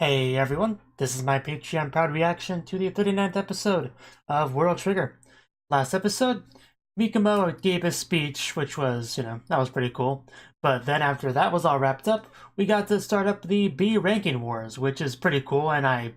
Hey everyone, this is my Patreon proud reaction to the 39th episode of World Trigger. Last episode, Mikumo gave a speech, which was, that was pretty cool. But then after that was all wrapped up, we got to start up the B ranking wars, which is pretty cool, and I'm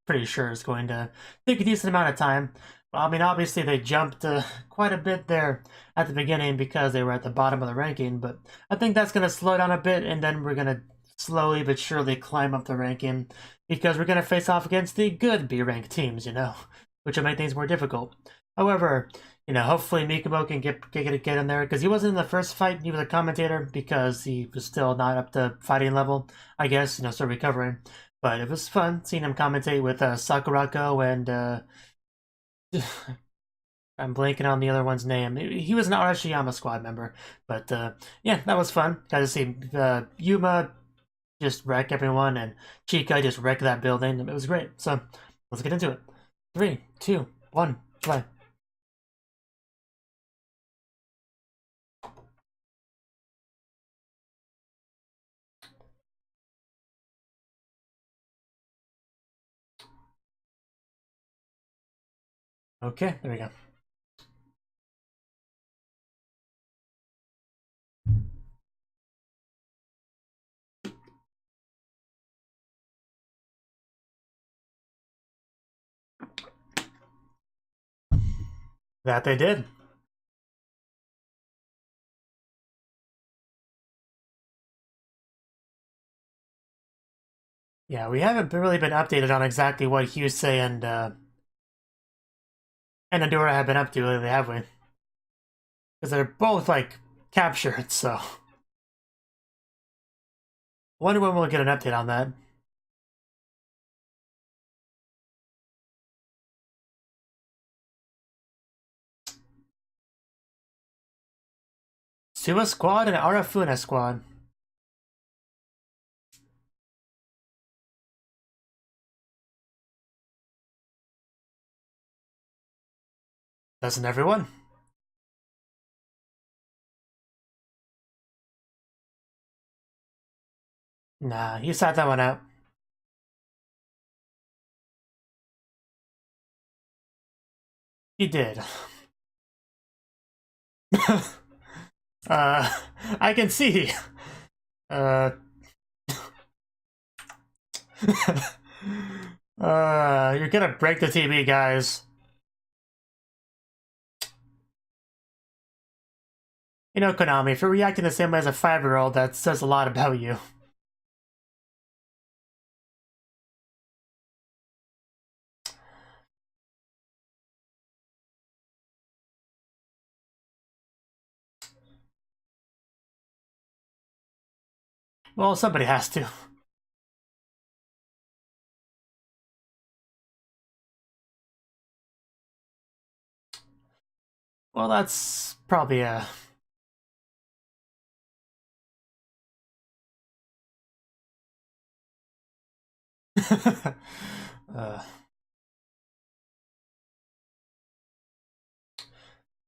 pretty sure is going to take a decent amount of time. I mean, obviously they jumped quite a bit there at the beginning because they were at the bottom of the ranking, but I think that's going to slow down a bit, and then we're going to slowly but surely climb up the ranking because we're going to face off against the good B-rank teams, which will make things more difficult. However, hopefully Mikumo can get in there because he wasn't in the first fight. He was a commentator because he was still not up to fighting level, I guess, still recovering. But it was fun seeing him commentate with Sakurako and I'm blanking on the other one's name. He was an Arashiyama squad member, but yeah, that was fun. Got to see Yuma just wreck everyone, and Chica just wreck that building. It was great. So let's get into it. 3, 2, 1, play. Okay, there we go. That they did. Yeah, we haven't really been updated on exactly what Husei and Adora have been up to lately, have we? Because they're both, like, captured, so... Wonder when we'll get an update on that. Suwa Squad and Arafuna Squad. Doesn't everyone? Nah, you sat that one out. You did. I can see. You're gonna break the TV, guys. Konami, if you're reacting the same way as a 5-year-old, that says a lot about you. Well, somebody has to. Well, that's probably a...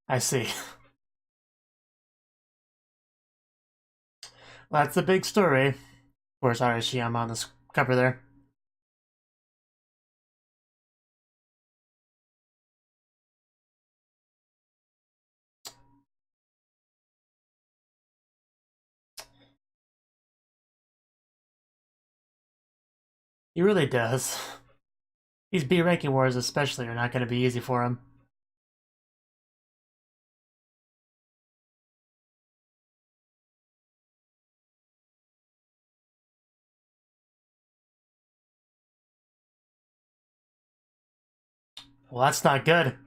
I see. Well, that's the big story. Of course, Arashiyama on this cover there. He really does. These B ranking wars especially are not going to be easy for him. Well, that's not good.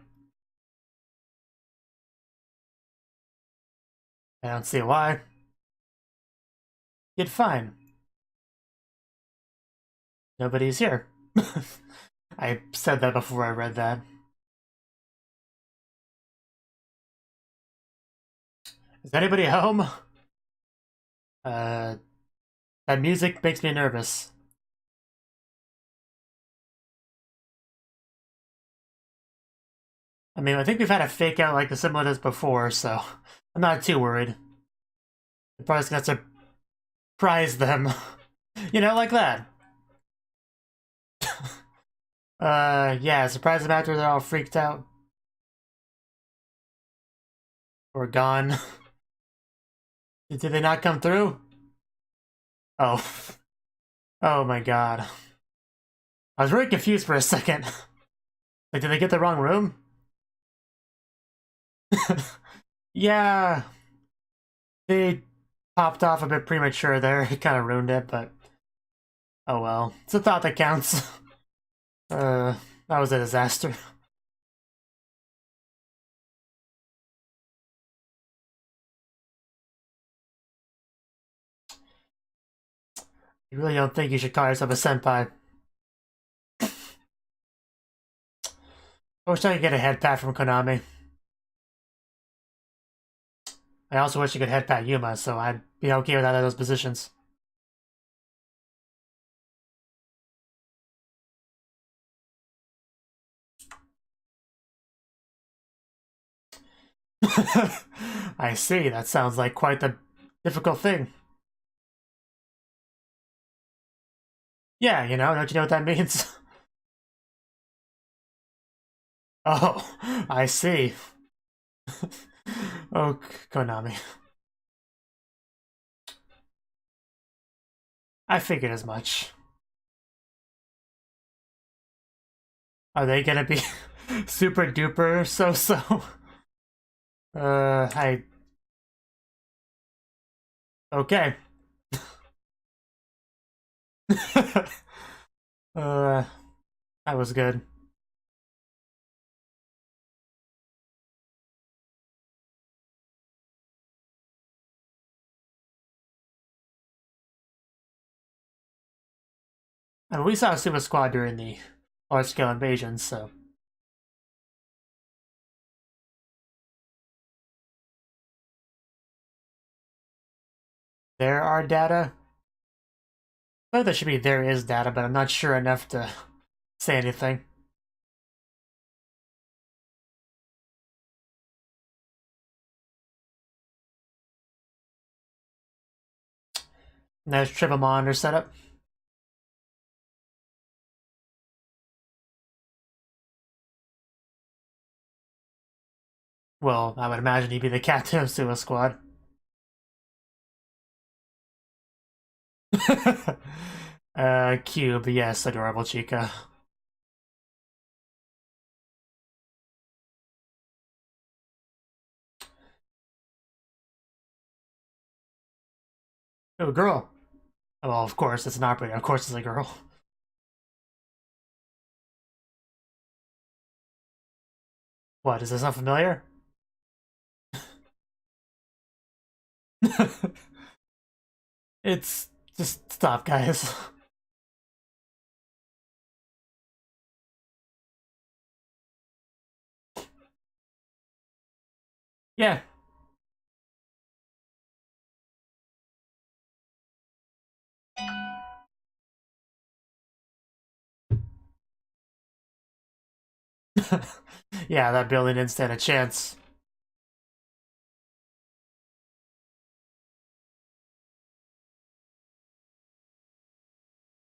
I don't see why. You'd fine. Nobody's here. I said that before I read that. Is anybody home? That music makes me nervous. I mean, I think we've had a fake out like the similar to this before, so I'm not too worried. We're probably just gonna surprise them. Like that. Yeah, surprise them after they're all freaked out. Or gone. Did they not come through? Oh. Oh my god. I was really confused for a second. Like, did they get the wrong room? Yeah. They popped off a bit premature there. It kind of ruined it, but... Oh well. It's a thought that counts. That was a disaster. You really don't think you should call yourself a senpai? I wish I could get a head pat from Konami. I also wish you could head pat Yuma, so I'd be okay with either of those positions. I see, that sounds like quite the difficult thing. Yeah, you know, don't you know what that means? Oh, I see. Oh, Konami. I figured as much. Are they gonna be super duper so-so? I... Okay. That was good. I mean, we saw a Super Squad during the large-scale invasion, so... There are data? I thought there should be there is data, but I'm not sure enough to say anything. Nice triple monitor setup. Well, I would imagine he'd be the captain of Suicide Squad. Cube, yes, adorable Chica. Oh, girl. Well, of course, it's an operator. Of course, it's a girl. What, is this not familiar? It's just stop, guys. Yeah. Yeah, that building didn't stand a chance.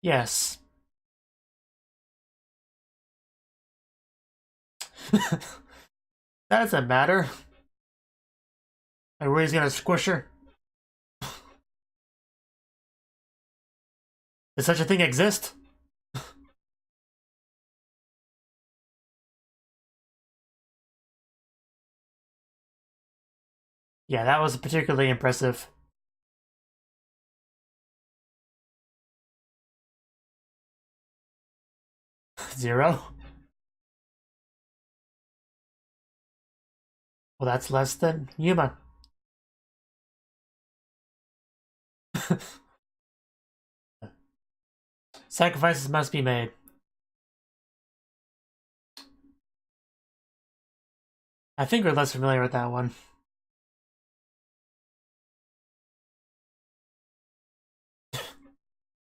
Yes. That doesn't matter. Like, where he's gonna squish her? Does such a thing exist? Yeah, that was particularly impressive. Zero? Well, that's less than Yuma. Sacrifices must be made. I think we're less familiar with that one.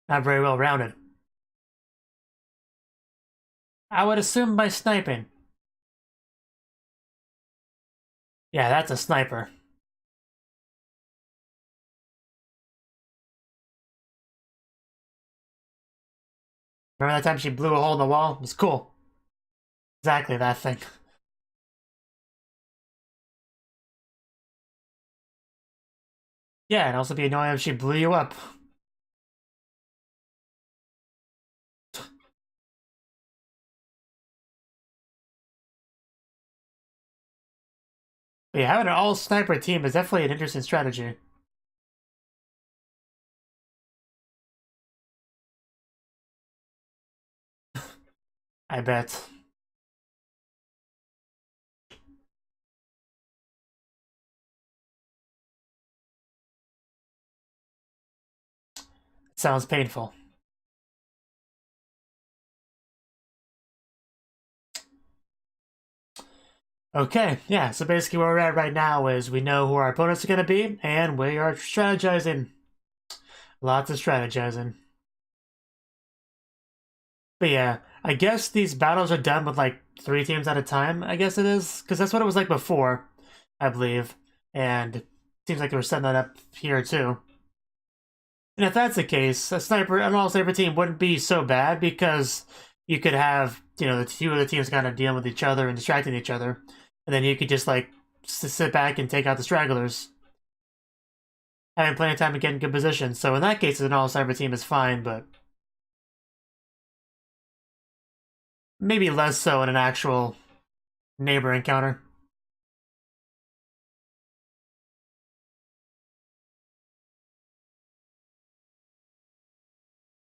Not very well rounded. I would assume by sniping. Yeah, that's a sniper. Remember that time she blew a hole in the wall? It was cool. Exactly that thing. Yeah, and also be annoying if she blew you up. But yeah, having an all-sniper team is definitely an interesting strategy. I bet. Sounds painful. Okay, yeah, so basically where we're at right now is we know who our opponents are going to be, and we are strategizing. Lots of strategizing. But yeah, I guess these battles are done with like 3 teams at a time, I guess it is. Because that's what it was like before, I believe. And it seems like they were setting that up here too. And if that's the case, an all-sniper team wouldn't be so bad because you could have, the two of the teams kind of dealing with each other and distracting each other. And then you could just like sit back and take out the stragglers. Having plenty of time to get in good position. So in that case, an all-sniper team is fine, but maybe less so in an actual neighbor encounter.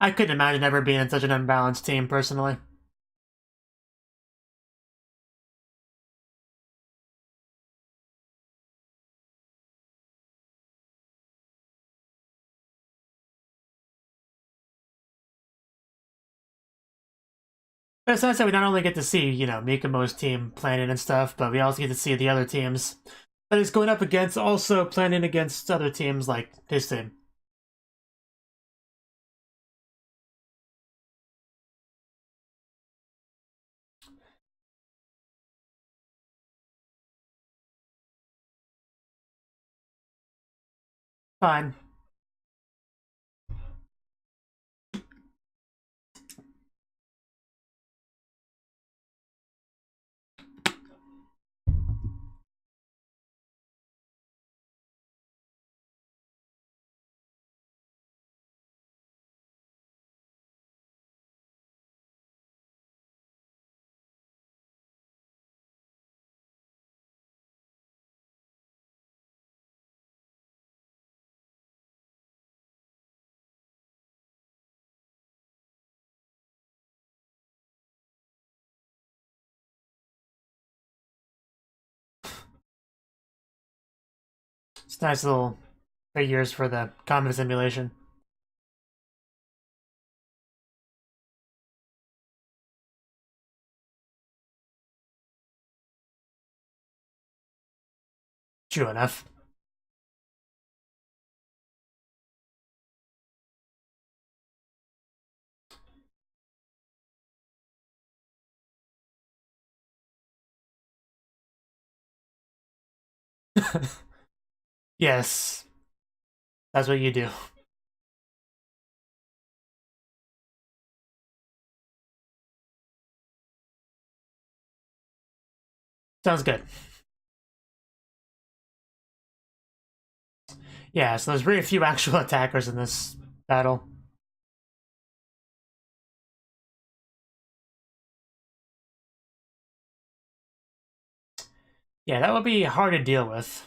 I couldn't imagine ever being in such an unbalanced team, personally. But it's nice that we not only get to see, Mikumo's team planning and stuff, but we also get to see the other teams that he's going up against, also planning against other teams like his team. Fine. It's nice little figures for the combat simulation. True enough. Yes, that's what you do. Sounds good. Yeah, so there's very few actual attackers in this battle. Yeah, that would be hard to deal with.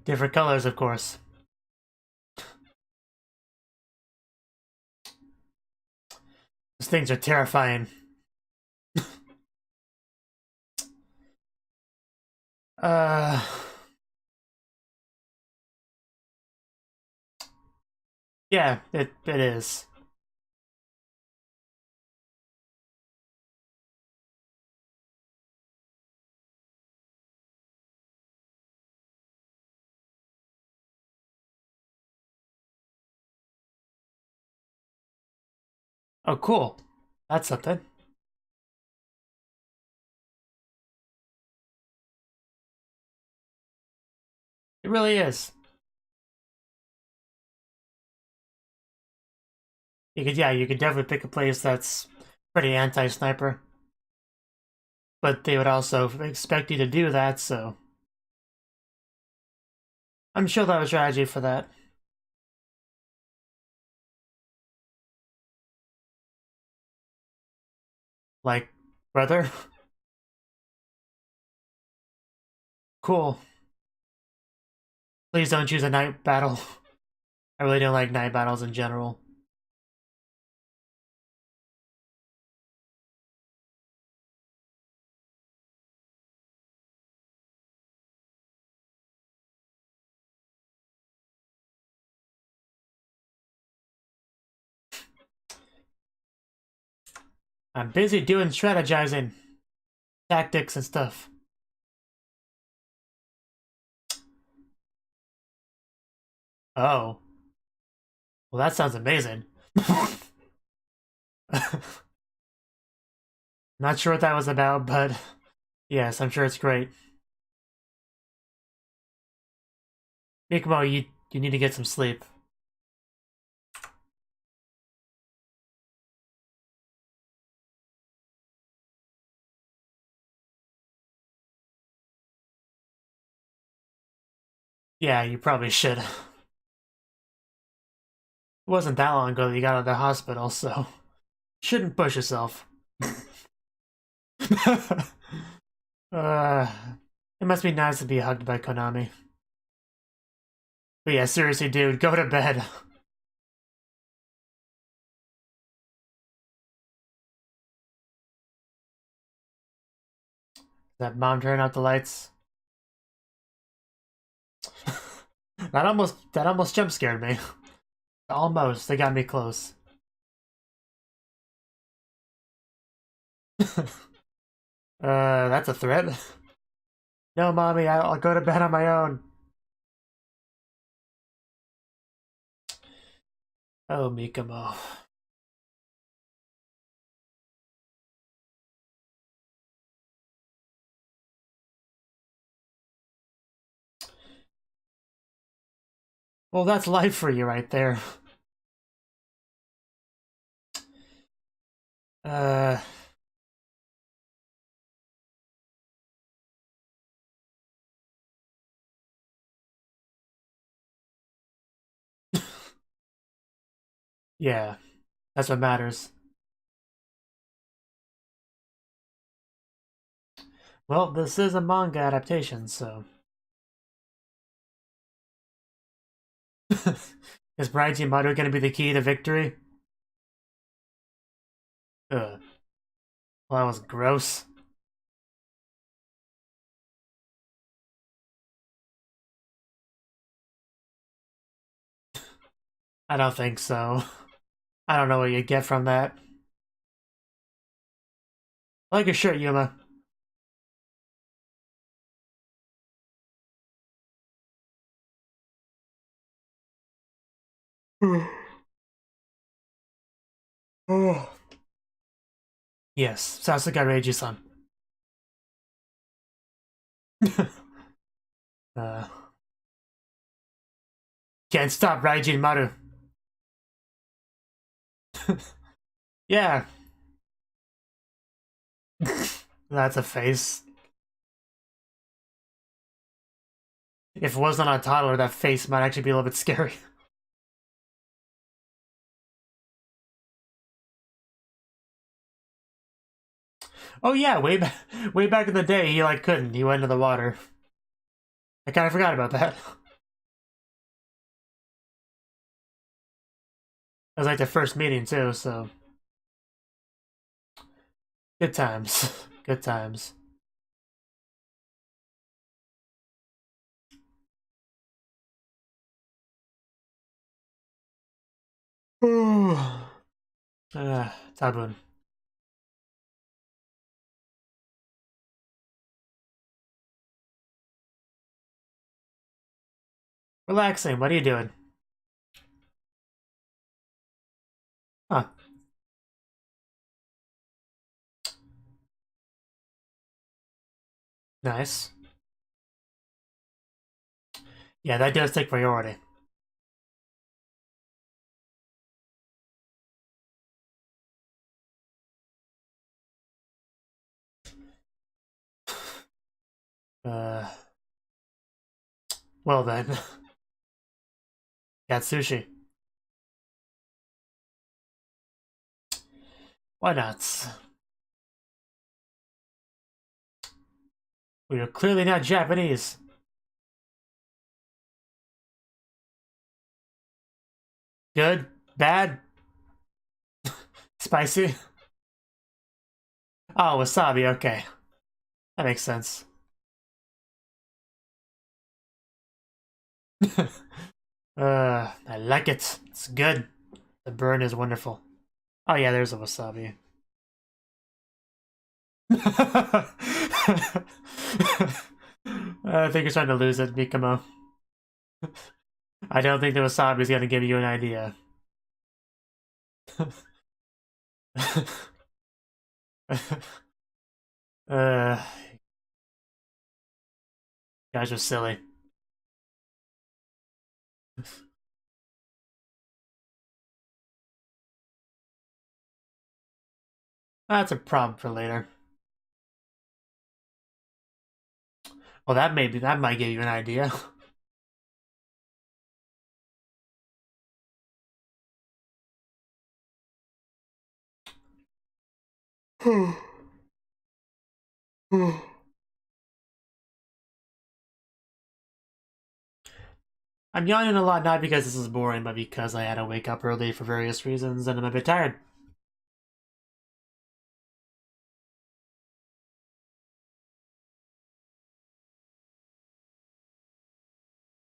Different colors, of course. Those things are terrifying. Uh, yeah, it is. Oh, cool. That's something. It really is. You could definitely pick a place that's pretty anti-sniper. But they would also expect you to do that, so I'm sure that was strategy for that. Like, brother? Cool. Please don't choose a night battle. I really don't like night battles in general. I'm busy doing strategizing, tactics and stuff. Oh. Well, that sounds amazing. Not sure what that was about, but yes, I'm sure it's great. Mikumo, you need to get some sleep. Yeah, you probably should. It wasn't that long ago that you got out of the hospital, so shouldn't push yourself. uh, it must be nice to be hugged by Konami. But yeah, seriously, dude, go to bed. That mom turn out the lights. That almost jump scared me. Almost, they got me close. That's a threat. No, mommy, I'll go to bed on my own. Oh, Mikumo. Well, that's life for you right there. Uh, yeah, that's what matters. Well, this is a manga adaptation, so. Is Mujirou gonna be the key to victory? Ugh. Well, that was gross. I don't think so. I don't know what you get from that. I like your shirt, Yuma. Yes, Sasuke Reiji-san. uh, can't stop Raijin Maru. Yeah. That's a face. If it wasn't on a toddler, that face might actually be a little bit scary. Oh yeah, way back in the day, he like couldn't. He went into the water. I kind of forgot about that. It was like the first meeting too, so good times. Good times. Tabun. Relaxing. What are you doing? Huh. Nice. Yeah, that does take priority. Well then. Got sushi. Why not? We are clearly not Japanese. Good? Bad? Spicy? Oh, wasabi, okay. That makes sense. I like it. It's good. The burn is wonderful. Oh yeah, there's a wasabi. I think you're trying to lose it, Mikamo. I don't think the wasabi is gonna give you an idea. uh, guys are silly. That's a problem for later. Well, that might give you an idea. I'm yawning a lot, not because this is boring, but because I had to wake up early for various reasons, and I'm a bit tired.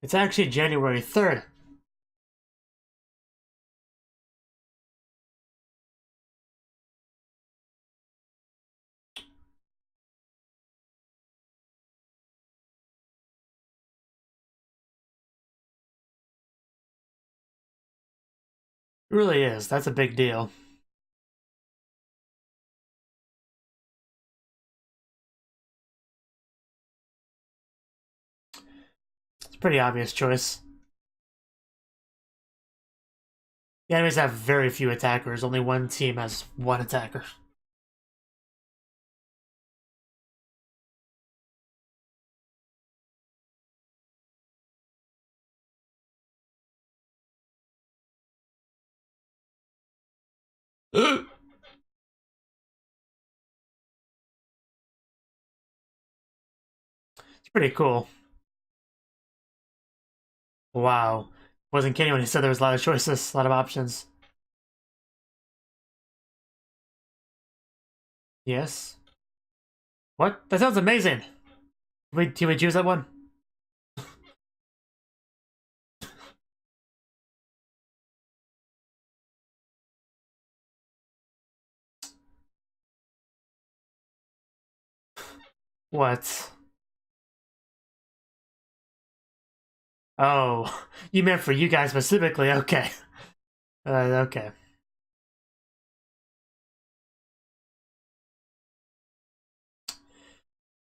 It's actually January 3rd. It really is. That's a big deal. It's a pretty obvious choice. The enemies have very few attackers. Only one team has one attacker. It's pretty cool. Wow. Wasn't kidding when he said there was a lot of choices, a lot of options. Yes. What? That sounds amazing. Can we choose that one? What? Oh, you meant for you guys specifically. Okay. Okay.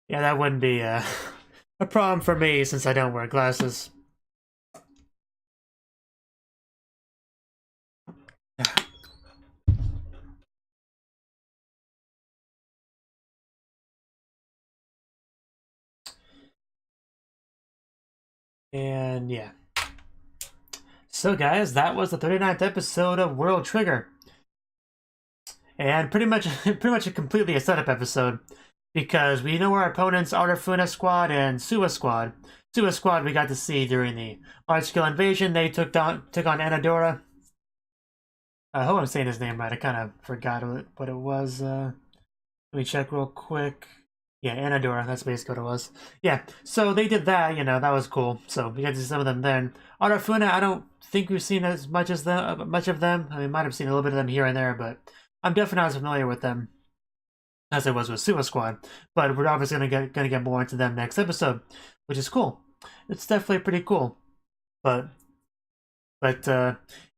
Yeah, that wouldn't be a problem for me since I don't wear glasses. And yeah. So guys, that was the 39th episode of World Trigger. And pretty much completely a setup episode. Because we know our opponents, Artifuna Squad and Suwa Squad. Suwa Squad we got to see during the large-scale invasion. They took on Anadora. I hope I'm saying his name right. I kind of forgot what it was. Let me check real quick. Yeah, Anadora, that's basically what it was. Yeah, so they did that, that was cool. So we got to see some of them then. Artifuna, I don't think we've seen as much of them. I mean, might have seen a little bit of them here and there, but I'm definitely not as familiar with them as I was with Suwa Squad. But we're obviously gonna get more into them next episode, which is cool. It's definitely pretty cool. But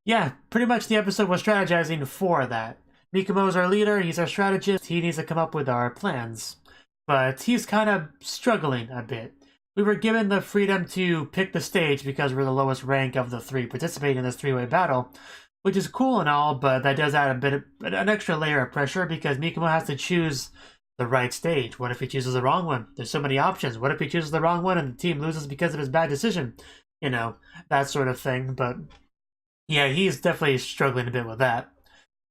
yeah, pretty much the episode was strategizing for that. Mikumo's our leader, he's our strategist, he needs to come up with our plans. but he's kind of struggling a bit. We were given the freedom to pick the stage because we're the lowest rank of the three participating in this three-way battle, which is cool and all, but that does add an extra layer of pressure because Mikumo has to choose the right stage. What if he chooses the wrong one? There's so many options. What if he chooses the wrong one and the team loses because of his bad decision? You know, that sort of thing. But yeah, he's definitely struggling a bit with that.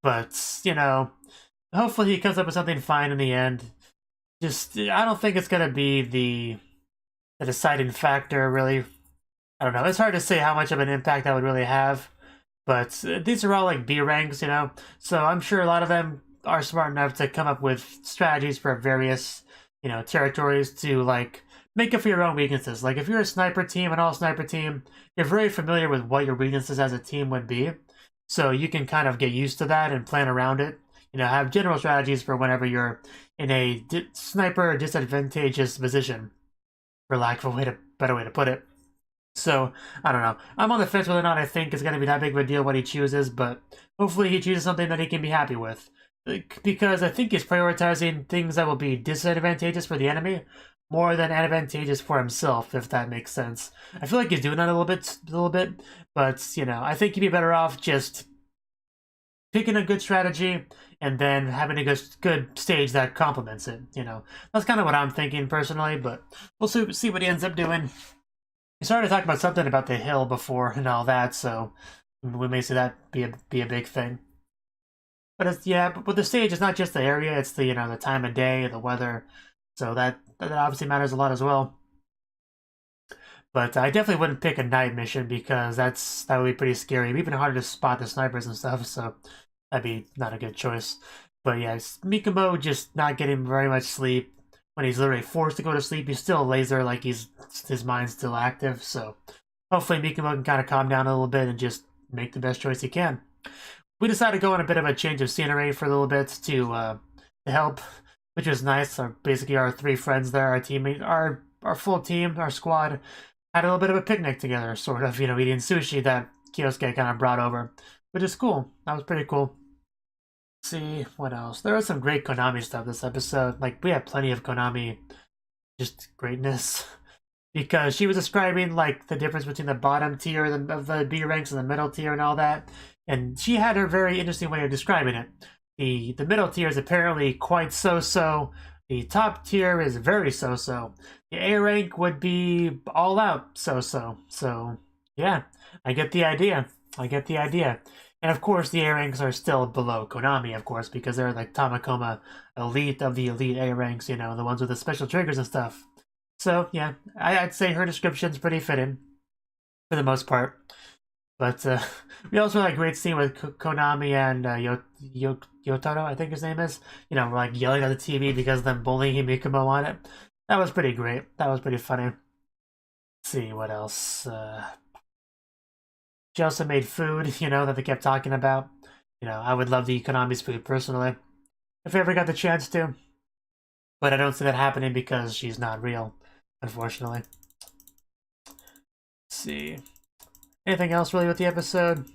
But, you know, hopefully he comes up with something fine in the end. Just, I don't think it's going to be the deciding factor, really. I don't know. It's hard to say how much of an impact that would really have. But these are all like B ranks, you know? So I'm sure a lot of them are smart enough to come up with strategies for various, you know, territories to, like, make up for your own weaknesses. Like, if you're a sniper team, an all-sniper team, you're very familiar with what your weaknesses as a team would be. So you can kind of get used to that and plan around it. You know, have general strategies for whenever you're in a sniper disadvantageous position, for lack of a better way to put it. So, I don't know. I'm on the fence whether or not I think it's going to be that big of a deal what he chooses, but hopefully he chooses something that he can be happy with. Because I think he's prioritizing things that will be disadvantageous for the enemy more than advantageous for himself, if that makes sense. I feel like he's doing that a little bit, but, you know, I think he'd be better off just picking a good strategy and then having a good stage that complements it, you know. That's kind of what I'm thinking personally, but we'll see what he ends up doing. We started talking about something about the hill before and all that, so we may see that be a big thing. But it's, yeah, but with the stage, it's not just the area; it's the, you know, the time of day, the weather. So that obviously matters a lot as well. But I definitely wouldn't pick a night mission because that would be pretty scary. It'd be even harder to spot the snipers and stuff. So that'd be not a good choice. But yeah, Mikumo just not getting very much sleep. When he's literally forced to go to sleep, he's still a laser, like his mind's still active. So hopefully Mikumo can kind of calm down a little bit and just make the best choice he can. We decided to go on a bit of a change of scenery for a little bit to help, which was nice. Basically, our three friends there, our teammate, our full team, our squad, had a little bit of a picnic together, sort of, you know, eating sushi that Kyosuke kind of brought over, which is cool. That was pretty cool. Let's see, what else? There was some great Konami stuff this episode. Like, we had plenty of Konami just greatness. Because she was describing, like, the difference between the bottom tier of the B ranks and the middle tier and all that. And she had her very interesting way of describing it. The middle tier is apparently quite so-so. The top tier is very so-so. The A rank would be all out so-so. So, yeah, I get the idea. And of course, the A ranks are still below Konami, of course, because they're like Tamakoma elite of the elite A ranks, you know, the ones with the special triggers and stuff. So, yeah, I'd say her description's pretty fitting, for the most part. But we also had a great scene with Konami and Yotaro, I think his name is. You know, we're like yelling at the TV because of them bullying Mikumo on it. That was pretty great. That was pretty funny. Let's see, what else? She also made food, you know, that they kept talking about. You know, I would love to eat Konami's food, personally, if I ever got the chance to. But I don't see that happening because she's not real, unfortunately. Let's see. Anything else really with the episode?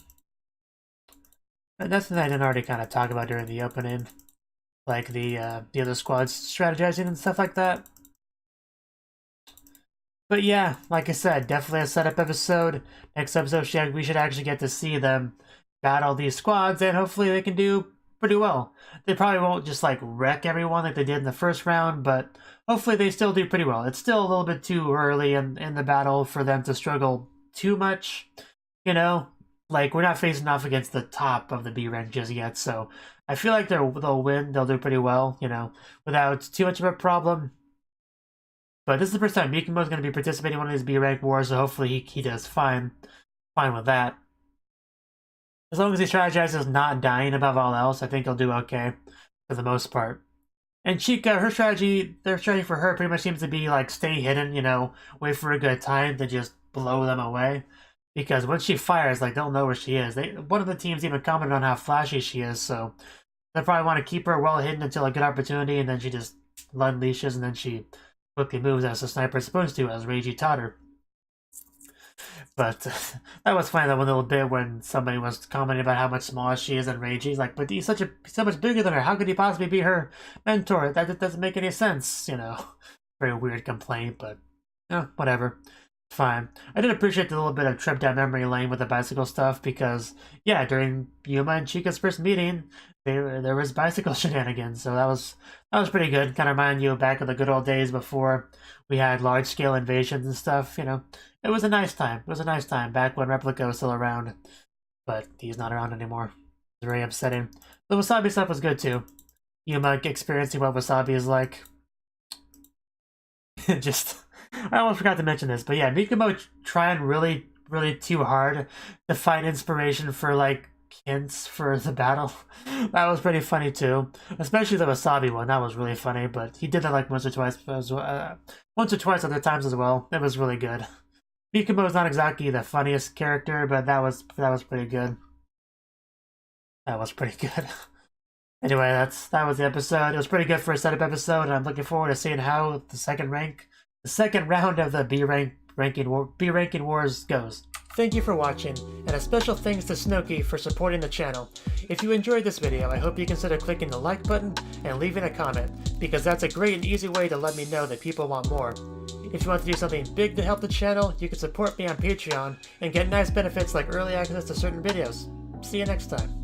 Nothing that I didn't already kind of talk about during the opening. Like the other squads strategizing and stuff like that. But yeah, like I said, definitely a setup episode. Next episode, we should actually get to see them battle these squads, and hopefully they can do pretty well. They probably won't just like wreck everyone like they did in the first round, but hopefully they still do pretty well. It's still a little bit too early in the battle for them to struggle too much, you know? Like, we're not facing off against the top of the B rank just yet, so I feel like they'll win. They'll do pretty well, you know, without too much of a problem. But this is the first time Mikumo's going to be participating in one of these B rank wars, so hopefully he does fine with that. As long as he strategizes not dying above all else, I think he'll do okay for the most part. And Chica, their strategy for her pretty much seems to be like stay hidden, you know, wait for a good time to just blow them away. Because when she fires, like, they'll know where she is. One of the teams even commented on how flashy she is, so they probably want to keep her well hidden until a good opportunity, and then she just unleashes, and then she quickly moves as the sniper is supposed to, as Reiji taught her. But that was funny, that one little bit when somebody was commenting about how much smaller she is than Reiji. Like, but he's so much bigger than her. How could he possibly be her mentor? That doesn't make any sense, you know. Very weird complaint, but whatever. Fine. I did appreciate the little bit of trip down memory lane with the bicycle stuff because, yeah, during Yuma and Chica's first meeting, there was bicycle shenanigans, so that was pretty good. Kind of reminded you back of the good old days before we had large scale invasions and stuff. You know, it was a nice time. It was a nice time back when Replica was still around, but he's not around anymore. It's very upsetting. The Wasabi stuff was good too. Yuma experiencing what Wasabi is like. Just. I almost forgot to mention this, but yeah, Mikumo trying really, really too hard to find inspiration for, like, hints for the battle. That was pretty funny too. Especially the Wasabi one, that was really funny, but he did that like once or twice other times as well. It was really good. Mikumo is not exactly the funniest character, but that was pretty good. That was pretty good. Anyway, that was the episode. It was pretty good for a setup episode, and I'm looking forward to seeing how the second round of the B ranking wars goes. Thank you for watching, and a special thanks to Cnouki for supporting the channel. If you enjoyed this video, I hope you consider clicking the like button and leaving a comment, because that's a great and easy way to let me know that people want more. If you want to do something big to help the channel, you can support me on Patreon and get nice benefits like early access to certain videos. See you next time.